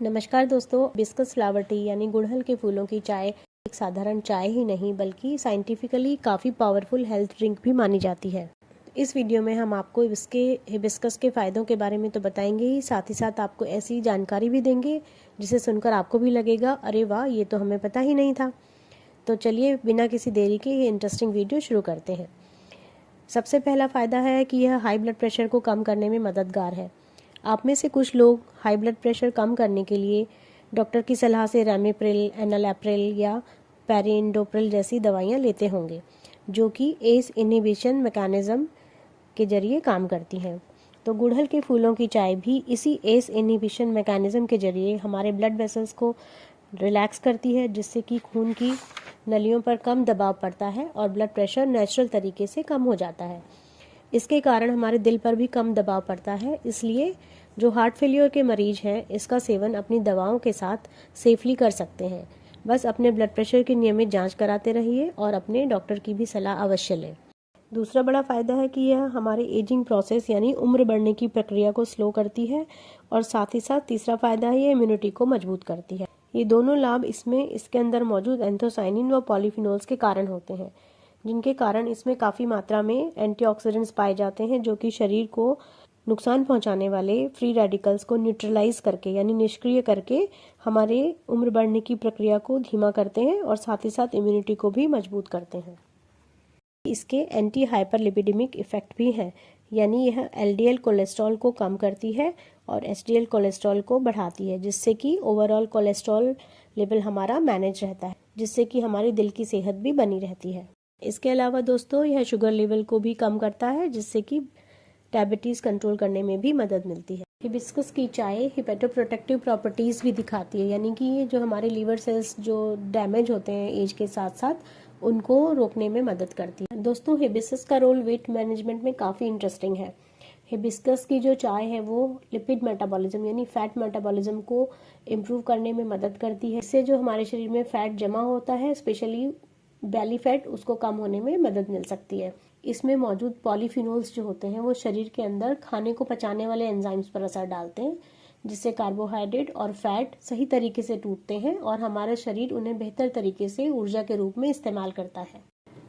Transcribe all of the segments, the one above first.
नमस्कार दोस्तों, hibiscus flower T यानी गुड़हल के फूलों की चाय एक साधारण चाय ही नहीं बल्कि साइंटिफिकली काफ़ी पावरफुल हेल्थ ड्रिंक भी मानी जाती है। इस वीडियो में हम आपको इसके हिबिस्कस के फ़ायदों के बारे में तो बताएंगे ही साथ आपको ऐसी जानकारी भी देंगे जिसे सुनकर आपको भी लगेगा अरे वाह, ये तो हमें पता ही नहीं था। तो चलिए बिना किसी देरी के ये इंटरेस्टिंग वीडियो शुरू करते हैं। सबसे पहला फ़ायदा है कि यह हाई ब्लड प्रेशर को कम करने में मददगार है। आप में से कुछ लोग हाई ब्लड प्रेशर कम करने के लिए डॉक्टर की सलाह से रैमिप्रिल, एनालेप्रिल या पेरिंडोप्रिल जैसी दवाइयाँ लेते होंगे, जो कि एस इनहिबिशन मैकेनिज्म के जरिए काम करती हैं। तो गुड़हल के फूलों की चाय भी इसी एस इनहिबिशन मैकेनिज्म के जरिए हमारे ब्लड वेसल्स को रिलैक्स करती है, जिससे कि खून की नलियों पर कम दबाव पड़ता है और ब्लड प्रेशर नेचुरल तरीके से कम हो जाता है। इसके कारण हमारे दिल पर भी कम दबाव पड़ता है, इसलिए जो हार्ट फेलियर के मरीज हैं इसका सेवन अपनी दवाओं के साथ सेफली कर सकते हैं। बस अपने ब्लड प्रेशर की नियमित जांच कराते रहिए और अपने डॉक्टर की भी सलाह अवश्य लें। दूसरा बड़ा फ़ायदा है कि यह हमारे एजिंग प्रोसेस यानी उम्र बढ़ने की प्रक्रिया को स्लो करती है और साथ ही साथ तीसरा फ़ायदा है ये इम्यूनिटी को मजबूत करती है। ये दोनों लाभ इसके अंदर मौजूद एंथोसाइनिन व पॉलीफिनोल्स के कारण होते हैं, जिनके कारण इसमें काफ़ी मात्रा में एंटीऑक्सीडेंट्स पाए जाते हैं, जो कि शरीर को नुकसान पहुंचाने वाले फ्री रेडिकल्स को न्यूट्रलाइज करके यानी निष्क्रिय करके हमारे उम्र बढ़ने की प्रक्रिया को धीमा करते हैं और साथ ही साथ इम्यूनिटी को भी मजबूत करते हैं। इसके एंटी हाइपरलिपिडेमिक इफेक्ट भी हैं, यानी यह एलडीएल कोलेस्ट्रॉल को कम करती है और एचडीएल कोलेस्ट्रॉल को बढ़ाती है, जिससे कि ओवरऑल कोलेस्ट्रॉल लेवल हमारा मैनेज रहता है, जिससे कि हमारी दिल की सेहत भी बनी रहती है। इसके अलावा दोस्तों यह शुगर लेवल को भी कम करता है, जिससे कि डायबिटीज़ कंट्रोल करने में भी मदद मिलती है। हिबिस्कस की चाय हिपेटोप्रोटेक्टिव प्रॉपर्टीज़ भी दिखाती है, यानी कि ये जो हमारे लीवर सेल्स जो डैमेज होते हैं एज के साथ साथ उनको रोकने में मदद करती है। दोस्तों हिबिस्कस का रोल वेट मैनेजमेंट में काफ़ी इंटरेस्टिंग है। हिबिस्कस की जो चाय है वो लिपिड मेटाबॉलिज्म यानी फैट मेटाबॉलिज्म को इम्प्रूव करने में मदद करती है। इससे जो हमारे शरीर में फैट जमा होता है, स्पेशली बेली फैट, उसको कम होने में मदद मिल सकती है। इसमें मौजूद पॉलीफिनोल्स जो होते हैं वो शरीर के अंदर खाने को पचाने वाले एंजाइम्स पर असर डालते हैं, जिससे कार्बोहाइड्रेट और फैट सही तरीके से टूटते हैं और हमारा शरीर उन्हें बेहतर तरीके से ऊर्जा के रूप में इस्तेमाल करता है।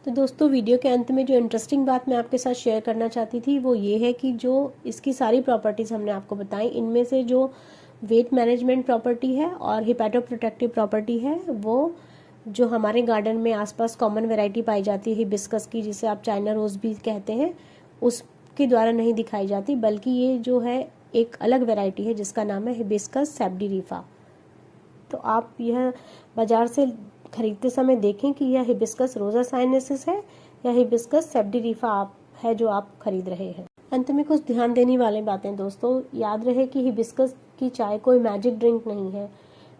तो दोस्तों वीडियो के अंत में जो इंटरेस्टिंग बात मैं आपके साथ शेयर करना चाहती थी वो ये है कि जो इसकी सारी प्रॉपर्टीज़ हमने आपको बताई, इनमें से जो वेट मैनेजमेंट प्रॉपर्टी है और हिपैटोप्रोटेक्टिव प्रॉपर्टी है वो जो हमारे गार्डन में आसपास कॉमन वैरायटी पाई जाती है हिबिस्कस की, जिसे आप चाइना रोज भी कहते हैं, उसके द्वारा नहीं दिखाई जाती, बल्कि ये जो है एक अलग वैरायटी है जिसका नाम है हिबिस्कस सैब्डिरीफा। तो आप यह बाजार से खरीदते समय देखें कि यह हिबिस्कस रोजा साइनेसिस है या हिबिस्कस सैब्डिरीफा आप है जो आप खरीद रहे हैं। अंत में कुछ ध्यान देने वाली बातें दोस्तों, याद रहे कि हिबिस्कस की चाय कोई मैजिक ड्रिंक नहीं है।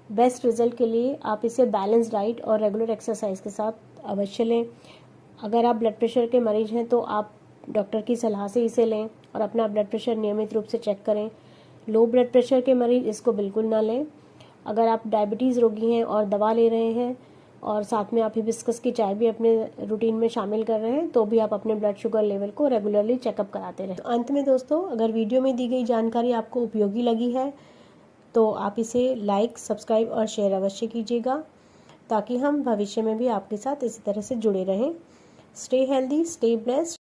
बेस्ट रिजल्ट के लिए आप इसे बैलेंस डाइट और रेगुलर एक्सरसाइज के साथ अवश्य लें। अगर आप ब्लड प्रेशर के मरीज हैं तो आप डॉक्टर की सलाह से इसे लें और अपना ब्लड प्रेशर नियमित रूप से चेक करें। लो ब्लड प्रेशर के मरीज इसको बिल्कुल ना लें। अगर आप डायबिटीज़ रोगी हैं और दवा ले रहे हैं और साथ में आप हिबिस्कस की चाय भी अपने रूटीन में शामिल कर रहे हैं तो भी आप अपने ब्लड शुगर लेवल को रेगुलरली चेकअप कराते रहें। तो अंत में दोस्तों, अगर वीडियो में दी गई जानकारी आपको उपयोगी लगी है तो आप इसे लाइक, सब्सक्राइब और शेयर अवश्य कीजिएगा, ताकि हम भविष्य में भी आपके साथ इसी तरह से जुड़े रहें। Stay healthy, stay blessed.